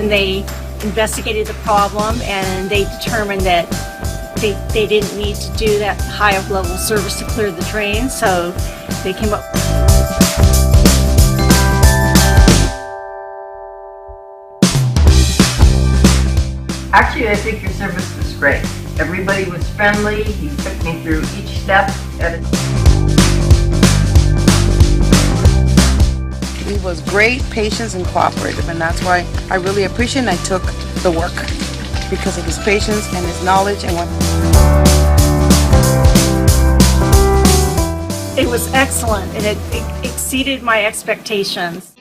and they investigated the problem, and they determined that they didn't need to do that high level service to clear the drain, so they came up. Actually, I think your service was great. Everybody was friendly. He took me through each step at a He was great, patient, and cooperative, and that's why I really appreciate and I took the work because of his patience and his knowledge and what. It was excellent, and it exceeded my expectations.